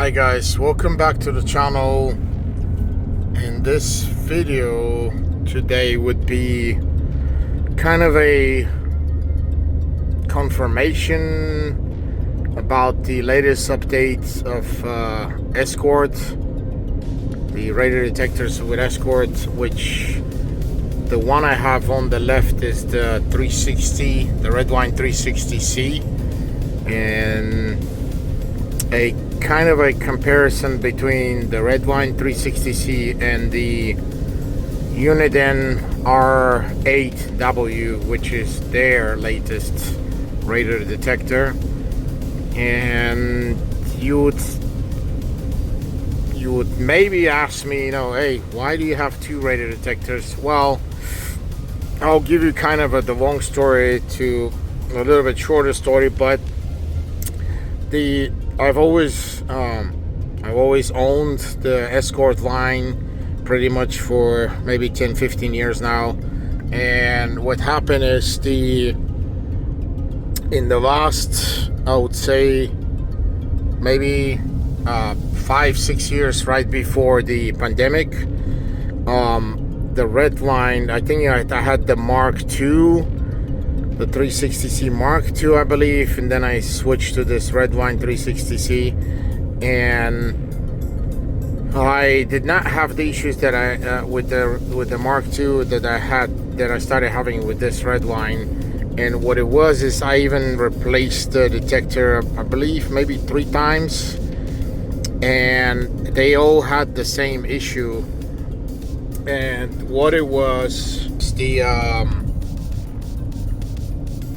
Hi guys, welcome back to the channel. In this video today would be kind of a confirmation about the latest updates of Escort, the radar detectors with Escort, which the one I have on the left is the 360, the Redline 360C, and a kind of a comparison between the Redline 360C and the Uniden R8W, which is their latest radar detector. And you would maybe ask me, hey, why do you have two radar detectors? Well, I'll give you kind of the long story to a little bit shorter story, but I've always owned the Escort line pretty much for maybe 10-15 years now. And what happened is in the last, I would say maybe 5-6 years right before the pandemic, the Redline, I think I had the Mark II, the 360C Mark II, I believe, and then I switched to this Redline 360C, and I did not have the issues that I with the Mark II that I started having with this Redline. And what it was is I even replaced the detector, I believe, maybe 3 times, and they all had the same issue. And what it was,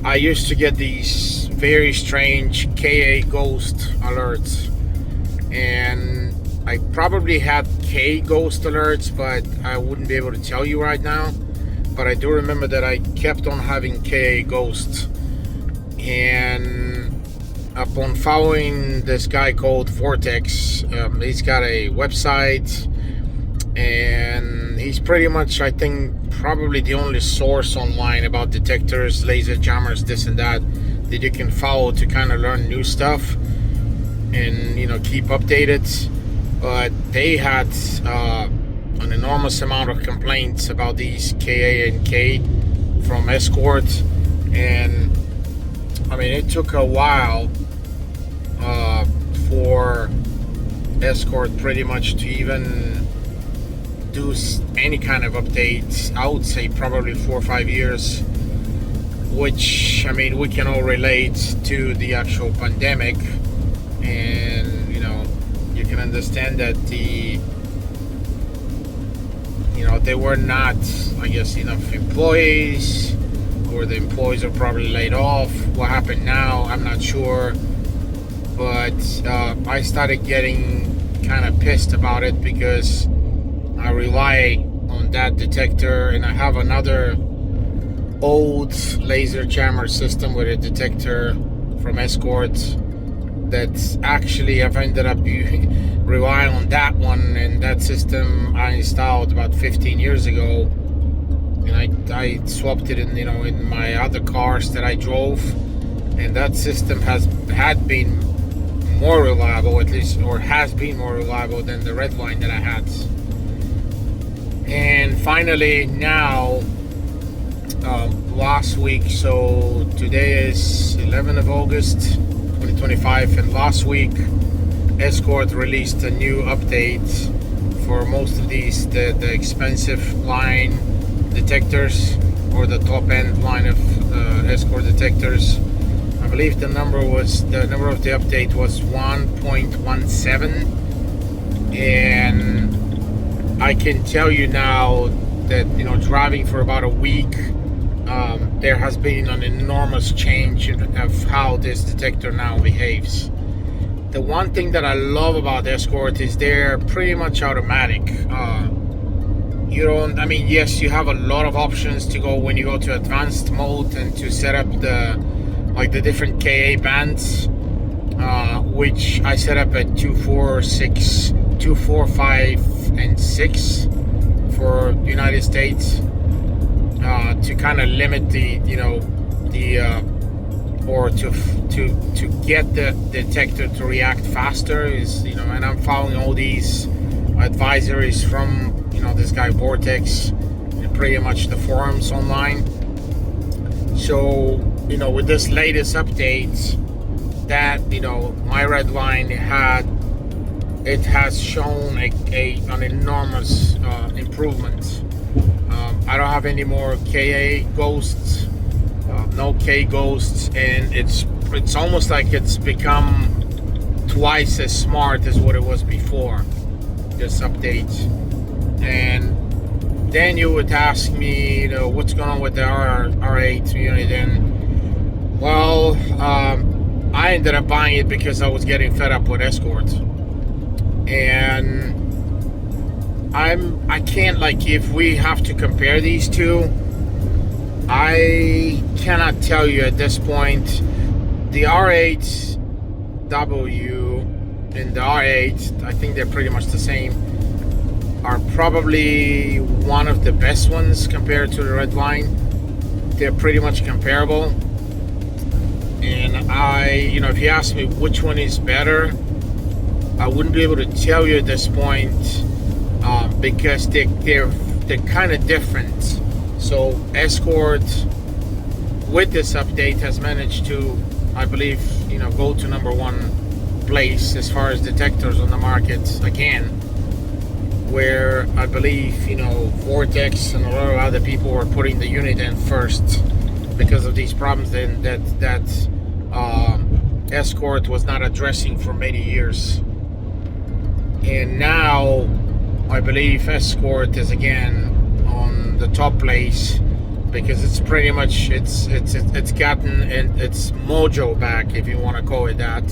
I used to get these very strange KA ghost alerts, and I probably had K ghost alerts, but I wouldn't be able to tell you right now. But I do remember that I kept on having KA ghosts, and upon following this guy called Vortex, he's got a website, and he's pretty much, I think, probably the only source online about detectors, laser jammers, this and that you can follow to kind of learn new stuff and keep updated. But they had an enormous amount of complaints about these KA and K from Escort, and I mean, it took a while for Escort pretty much to even do any kind of updates. I would say probably 4 or 5 years, which, I mean, we can all relate to the actual pandemic, and you can understand that there were not, I guess, enough employees, or the employees are probably laid off. What happened now, I'm not sure, but I started getting kind of pissed about it because I rely on that detector, and I have another old laser jammer system with a detector from Escort that's actually, I've ended up relying on that one, and that system I installed about 15 years ago, and I swapped it in in my other cars that I drove, and that system had been more reliable, at least, or has been more reliable than the Redline that I had. And finally now, last week, so today is 11th of August 2025, and last week Escort released a new update for most of these, the expensive line detectors, or the top end line of Escort detectors. I believe the number of the update was 1.17, and I can tell you now that driving for about a week, there has been an enormous change of how this detector now behaves. The one thing that I love about Escort is they're pretty much automatic. Yes, you have a lot of options to go when you go to advanced mode and to set up the different KA bands, which I set up at 2, 4, 6, 2, 4, 5, and 6 for United States, to kind of limit the or to get the detector to react faster is, and I'm following all these advisories from, this guy Vortex and pretty much the forums online. So, with this latest update, that, my Redline has shown an enormous improvement. I don't have any more KA ghosts, no K ghosts, and it's almost like it's become twice as smart as what it was before this update. And then you would ask me, what's going on with the R8 unit? And well, I ended up buying it because I was getting fed up with Escort, and I can't, like, if we have to compare these two, I cannot tell you at this point. The R8W and the R8, I think they're pretty much the same, are probably one of the best ones compared to the Redline. They're pretty much comparable. And if you ask me which one is better, I wouldn't be able to tell you at this point, because they're kind of different. So Escort, with this update, has managed to, I believe, go to number one place as far as detectors on the market again, where I believe, Vortex and a lot of other people were putting the Uniden first because of these problems that Escort was not addressing for many years. And now I believe Escort is again on the top place, because it's pretty much it's gotten its mojo back, if you want to call it that.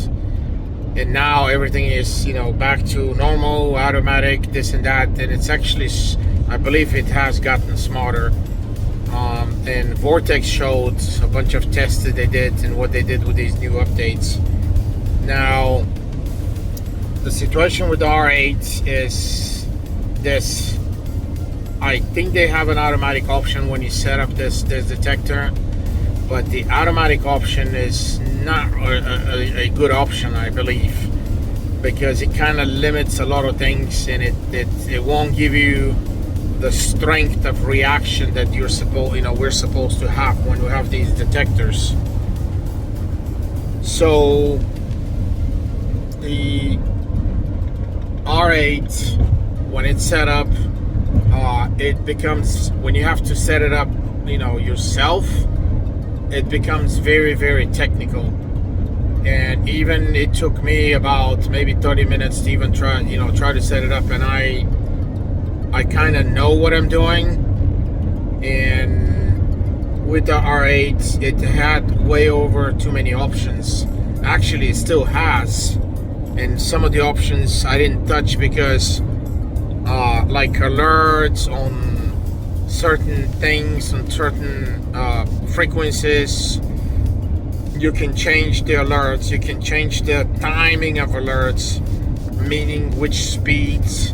And now everything is, back to normal, automatic, this and that. And it's actually, I believe it has gotten smarter. And Vortex showed a bunch of tests that they did and what they did with these new updates. Now, the situation with the R8 is this. I think they have an automatic option when you set up this detector, but the automatic option is not a good option, I believe, because it kind of limits a lot of things, and it won't give you the strength of reaction that we're supposed to have when we have these detectors. So the R8, when it's set up, it becomes, when you have to set it up, yourself, it becomes very, very technical. And even it took me about maybe 30 minutes to even try to set it up, and I kind of know what I'm doing. And with the R8, it had way over too many options. Actually, it still has, and some of the options I didn't touch because like alerts on certain things, on certain frequencies, you can change the alerts, you can change the timing of alerts, meaning which speeds.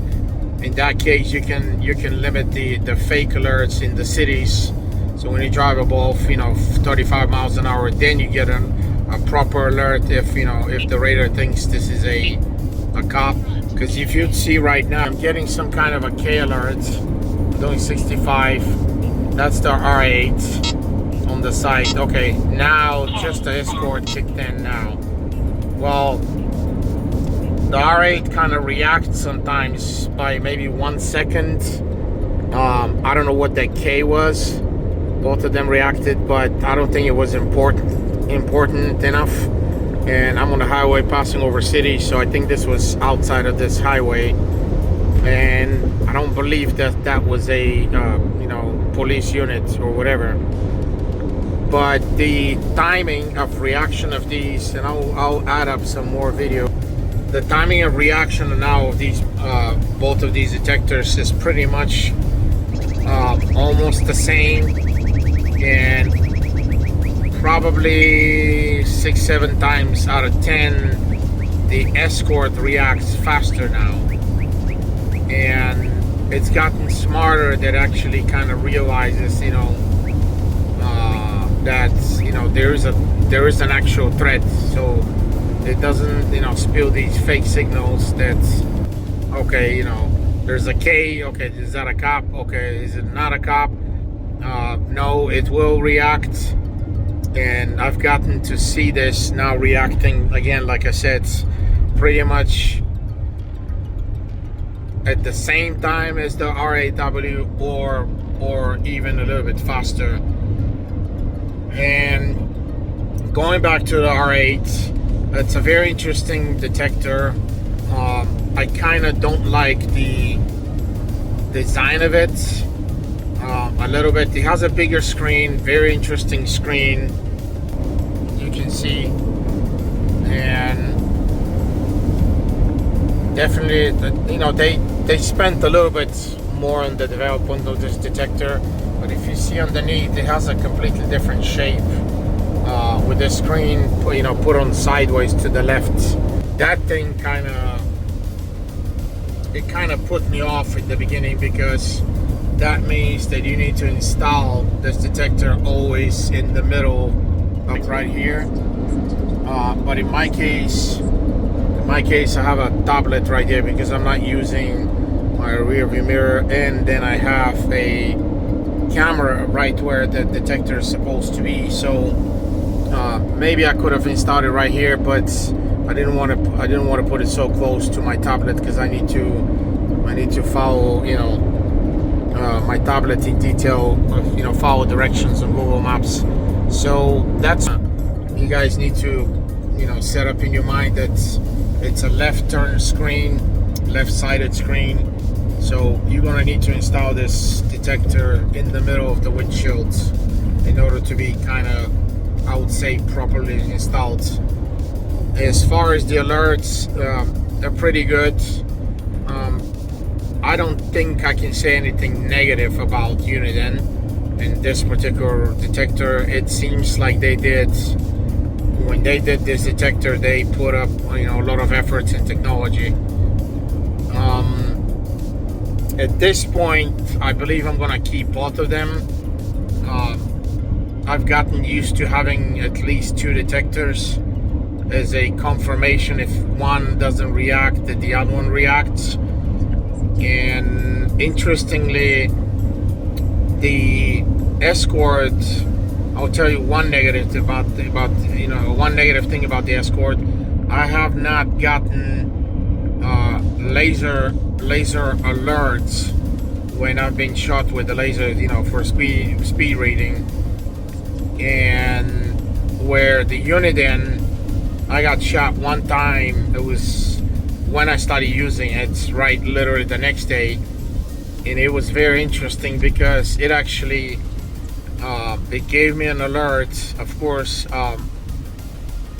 In that case, you can limit the fake alerts in the cities. So when you drive above 35 miles an hour, then you get a proper alert if the radar thinks this is a cop. Because if you see right now, I'm getting some kind of a K alert. I'm doing 65. That's the R8 on the side. Okay, now just the Escort kicked in now. Well, the R8 kind of reacts sometimes by maybe 1 second. I don't know what that K was. Both of them reacted, but I don't think it was important enough. And I'm on the highway passing over cities, so I think this was outside of this highway. And I don't believe that was a police unit or whatever. But the timing of reaction of these, and I'll add up some more video. The timing of reaction now of these both of these detectors is pretty much almost the same, and probably 6-7 times out of 10 the Escort reacts faster now, and it's gotten smarter. That actually kind of realizes that there's there is an actual thread, so it doesn't, spill these fake signals that, okay, there's a K, okay, is that a cop? Okay, is it not a cop? No, it will react. And I've gotten to see this now reacting again, like I said, pretty much at the same time as the R8W, or even a little bit faster. And going back to the R8, it's a very interesting detector. I kind of don't like the design of it a little bit. It has a bigger screen, very interesting screen, you can see, and definitely, they spent a little bit more on the development of this detector. But if you see underneath, it has a completely different shape with the screen, put on sideways to the left. That thing kind of put me off at the beginning, because that means that you need to install this detector always in the middle, like right here. But in my case, I have a tablet right here because I'm not using my rear view mirror, and then I have a camera right where the detector is supposed to be. So maybe I could have installed it right here, but I didn't want to put it so close to my tablet, because I need to follow my tablet in detail, follow directions on Google Maps. So that's, you guys need to set up in your mind that it's a left turn screen, left-sided screen. So you're gonna need to install this detector in the middle of the windshield in order to be kind of, I would say, properly installed. As far as the alerts, they're pretty good. I don't think I can say anything negative about Uniden and this particular detector. It seems like when they did this detector, they put up a lot of efforts in technology. At this point, I believe I'm gonna keep both of them. I've gotten used to having at least two detectors as a confirmation. If one doesn't react, that the other one reacts. And interestingly, the Escort, I'll tell you one negative one negative thing about the Escort. I have not gotten laser alerts when I've been shot with the laser, for speed reading. And where the Uniden, I got shot one time. It was when I started using it, right, literally the next day. And it was very interesting because it actually it gave me an alert. Of course,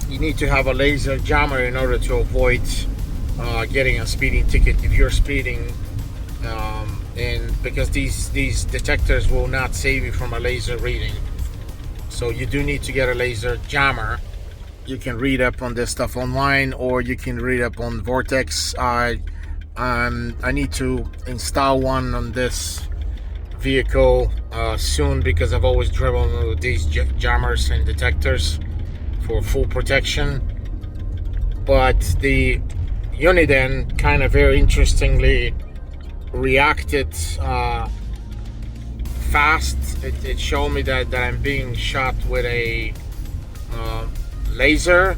you need to have a laser jammer in order to avoid getting a speeding ticket if you're speeding, and because these detectors will not save you from a laser reading. So you do need to get a laser jammer. You can read up on this stuff online, or you can read up on Vortex. I need to install one on this vehicle soon, because I've always driven with these jammers and detectors for full protection. But the Uniden kind of very interestingly reacted fast. It showed me that I'm being shot with a laser,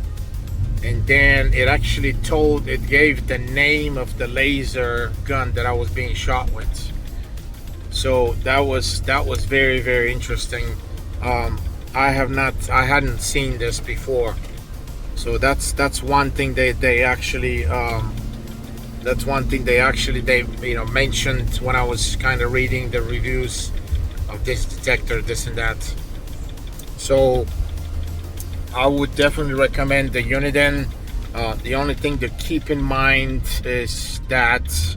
and then it actually gave the name of the laser gun that I was being shot with. So that was very, very interesting. I hadn't seen this before. So that's one thing they actually mentioned when I was kind of reading the reviews of this detector, this and that. So I would definitely recommend the Uniden. The only thing to keep in mind is that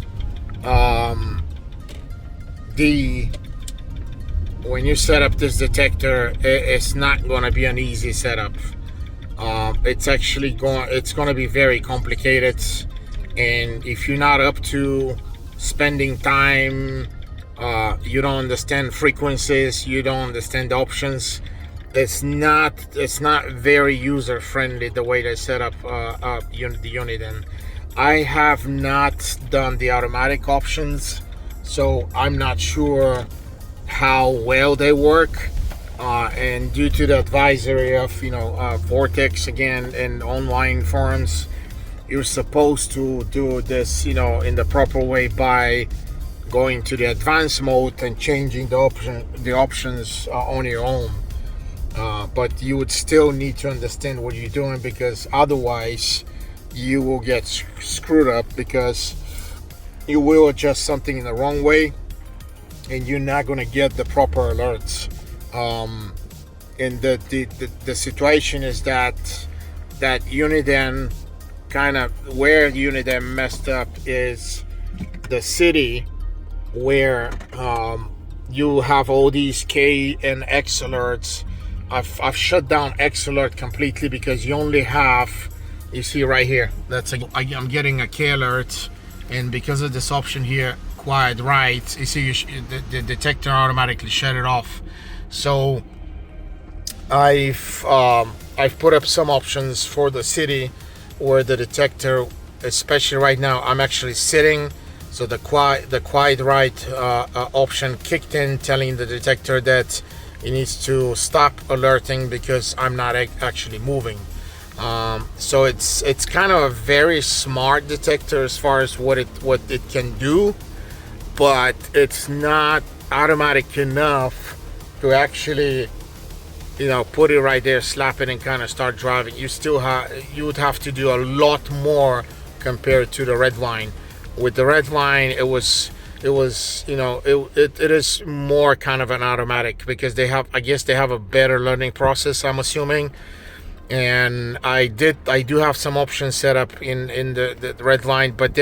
when you set up this detector, it's not going to be an easy setup. It's going to be very complicated, and if you're not up to spending time, you don't understand frequencies, you don't understand the options, it's not very user friendly the way they set up the Uniden. I have not done the automatic options, so I'm not sure how well they work. And due to the advisory of Vortex again and online forums, you're supposed to do this in the proper way by going to the advanced mode and changing the options on your own. But you would still need to understand what you're doing, because otherwise you will get screwed up, because you will adjust something in the wrong way and you're not going to get the proper alerts. And the situation is that Uniden kind of, where Uniden messed up is the city where you have all these K and X alerts. I've shut down X alert completely, because you only have, you see right here, I'm getting a K alert, and because of this option here, quiet right, you see the detector automatically shut it off. So I've put up some options for the city where the detector, especially right now, I'm actually sitting. So the quiet right option kicked in, telling the detector that it needs to stop alerting because I'm not actually moving. So it's kind of a very smart detector as far as what it can do, but it's not automatic enough to actually put it right there, slap it, and kind of start driving. You would have to do a lot more compared to the Redline. With the Redline, it is more kind of an automatic, because I guess they have a better learning process, I'm assuming. And I do have some options set up in the Redline, but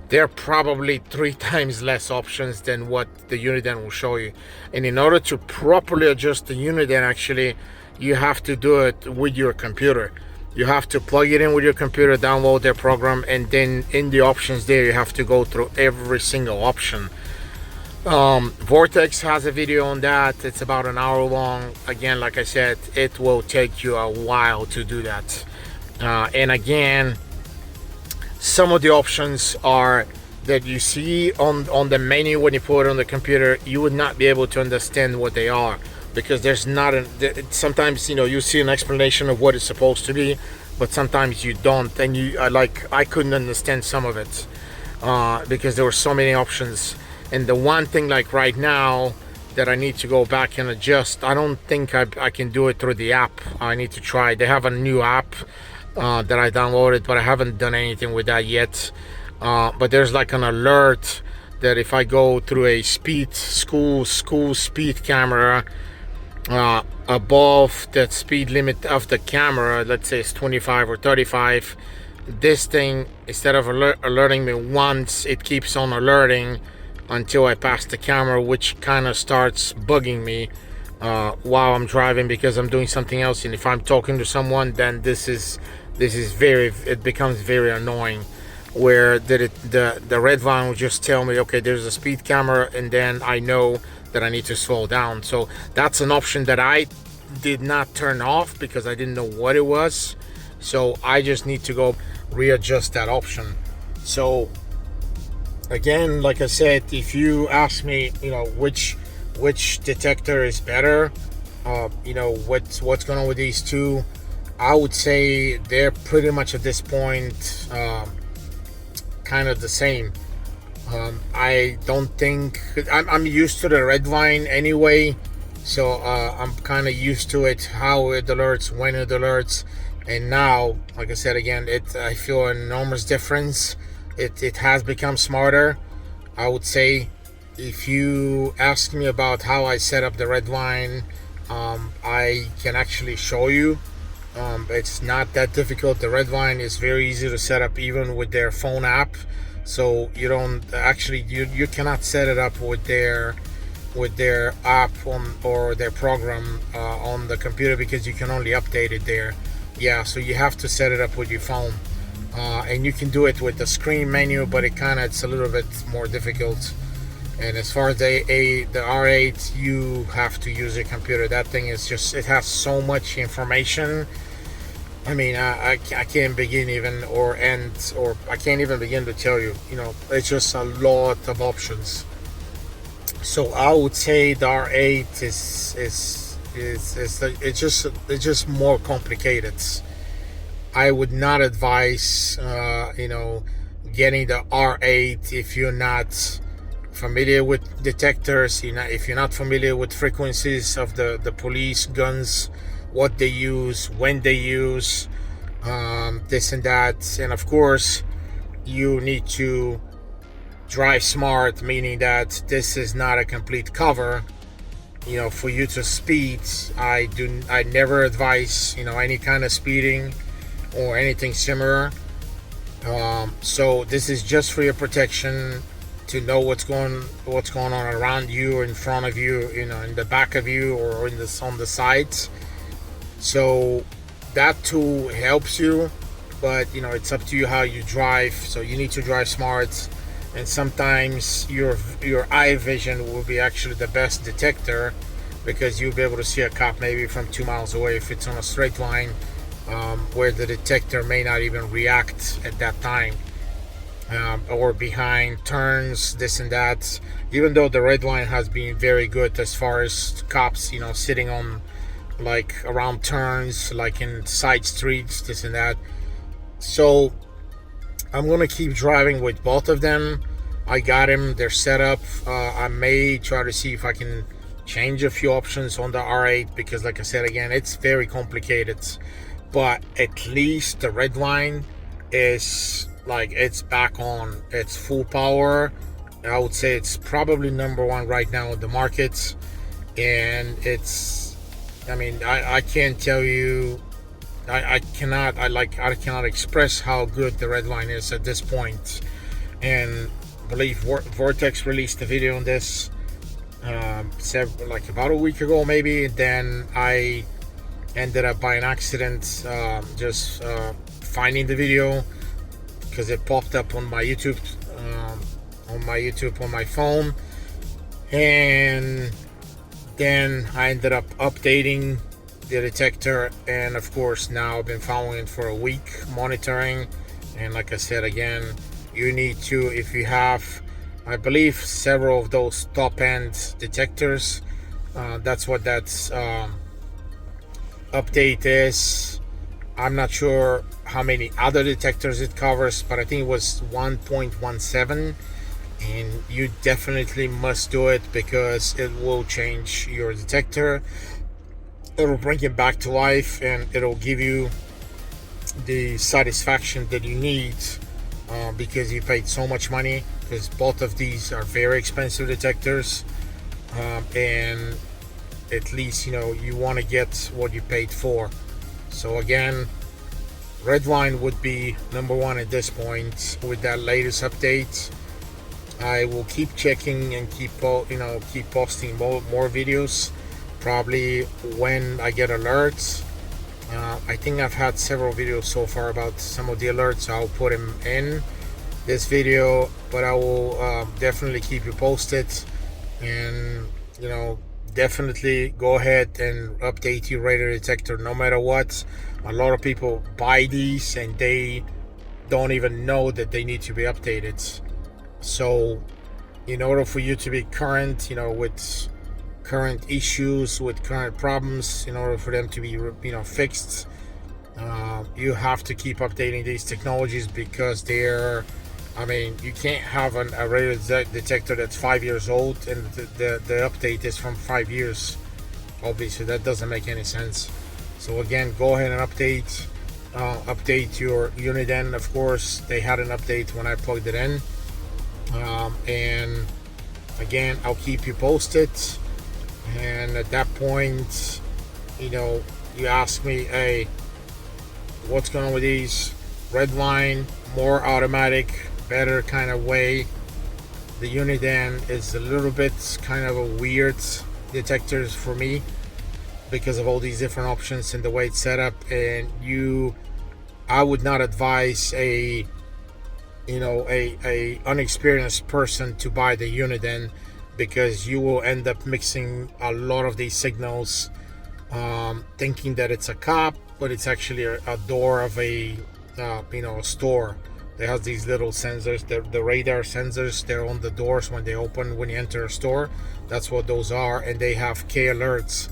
they're probably 3 times less options than what the Uniden will show you. And in order to properly adjust the Uniden, actually, you have to do it with your computer. You have to plug it in with your computer, download their program, and then in the options there, you have to go through every single option. Vortex has a video on that. It's about an hour long. Again, like I said, it will take you a while to do that. And again, some of the options are that you see on the menu when you put it on the computer, you would not be able to understand what they are, because there's not sometimes you see an explanation of what it's supposed to be, but sometimes you don't, and I couldn't understand some of it because there were so many options. And the one thing, like right now, that I need to go back and adjust, I don't think I can do it through the app. I need to try. They have a new app that I downloaded, but I haven't done anything with that yet. But there's like an alert that if I go through a school speed camera above that speed limit of the camera, let's say it's 25 or 35, this thing, instead of alerting me once, it keeps on alerting until I pass the camera, which kind of starts bugging me while I'm driving, because I'm doing something else. And if I'm talking to someone, then it becomes very annoying, where the Redline will just tell me, okay, there's a speed camera, and then I know that I need to slow down. So that's an option that I did not turn off because I didn't know what it was. So I just need to go readjust that option. So again, like I said, if you ask me, which detector is better, what's going on with these two, I would say they're pretty much at this point kind of the same. I don't think I'm used to the Redline anyway, so I'm kind of used to it, how it alerts, when it alerts, and now, like I said again, I feel an enormous difference. It has become smarter. I would say, if you ask me about how I set up the Redline, I can actually show you. It's not that difficult. The Redline is very easy to set up, even with their phone app. So you don't actually you cannot set it up with their app or their program on the computer, because you can only update it there. Yeah, so you have to set it up with your phone, and you can do it with the screen menu, but it's a little bit more difficult. And as far as the R8, you have to use a computer. That thing is just, it has so much information. I mean, I can't begin even or end, or I can't even begin to tell you. It's just a lot of options. So I would say the R8 it's just more complicated. I would not advise getting the R8 if you're not familiar with detectors. If you're not familiar with frequencies of the police guns, what they use, when they use, this and that, and of course you need to drive smart, meaning that this is not a complete cover. For you to speed, I never advise any kind of speeding or anything similar. So this is just for your protection, to know what's going on around you, in front of you, in the back of you, or on the sides. So that tool helps you, but it's up to you how you drive. So you need to drive smart, and sometimes your eye vision will be actually the best detector, because you'll be able to see a cop maybe from 2 miles away if it's on a straight line, where the detector may not even react at that time, or behind turns, this and that. Even though the Redline has been very good as far as cops, sitting on, like, around turns, like in side streets, this and that. So I'm gonna keep driving with both of them. I got them. They're set up. I may try to see if I can change a few options on the R8, because, like I said again, it's very complicated. But at least the Redline is, like, it's back on. It's full power. I would say it's probably number one right now in the market, and I mean, I can't tell you. I cannot express how good the Redline is at this point. And I believe Vortex released a video on this, like about a week ago maybe. And then I ended up by an accident just finding the video, because it popped up on my YouTube, on my phone. And then I ended up updating the detector, and of course now I've been following it for a week, monitoring. And like I said again, you need to, if you have, I believe, several of those top end detectors, that's what that's update is. I'm not sure how many other detectors it covers, but I think it was 1.17, and you definitely must do it, because it will change your detector. It'll bring it back to life, and it'll give you the satisfaction that you need, because you paid so much money, because both of these are very expensive detectors, and at least you want to get what you paid for. So again, Redline would be number one at this point with that latest update. I will keep checking and keep posting more videos, probably when I get alerts. I think I've had several videos so far about some of the alerts. I'll put them in this video, but I will definitely keep you posted. And definitely go ahead and update your radar detector no matter what. A lot of people buy these and they don't even know that they need to be updated. So in order for you to be current, with current issues, with current problems, in order for them to be fixed, you have to keep updating these technologies, because they're, I mean, you can't have a radar detector that's 5 years old and the update is from 5 years. Obviously that doesn't make any sense. So again, go ahead and update your Uniden. Of course, they had an update when I plugged it in, and again, I'll keep you posted. And at that point, you ask me, hey, what's going on with these? Redline, more automatic, better kind of way. The Uniden is a little bit kind of a weird detector for me, because of all these different options and the way it's set up. And I would not advise a a unexperienced person to buy the Uniden, because you will end up mixing a lot of these signals, thinking that it's a cop, but it's actually a door of a store. They have these little sensors, the radar sensors. They're on the doors when they open when you enter a store. That's what those are, and they have K alerts.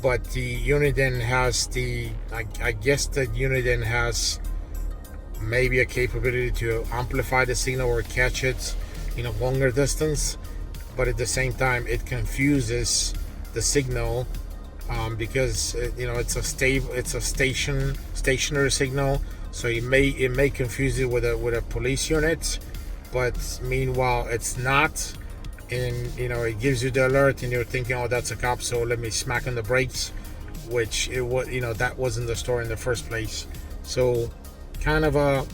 But the Uniden has I guess the Uniden has maybe a capability to amplify the signal or catch it longer distance, but at the same time it confuses the signal, because it's a stationary signal, so it may confuse it with a police unit, but meanwhile it's not. And it gives you the alert and you're thinking, oh, that's a cop, so let me smack on the brakes, which it was that wasn't the story in the first place. So kind of a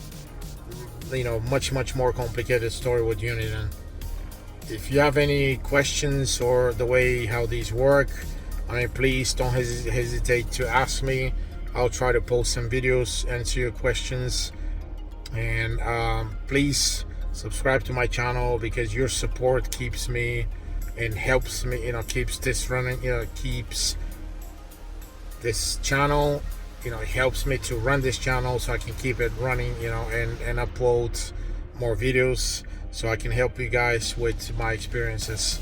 much more complicated story with Uniden. If you have any questions or the way how these work, please don't hesitate to ask me. I'll try to post some videos, answer your questions, and please subscribe to my channel, because your support keeps me and helps me, keeps this running, keeps this channel, it helps me to run this channel so I can keep it running, and upload more videos so I can help you guys with my experiences.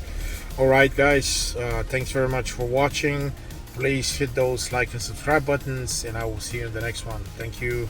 All right, guys, thanks very much for watching. Please hit those like and subscribe buttons, and I will see you in the next one. Thank you.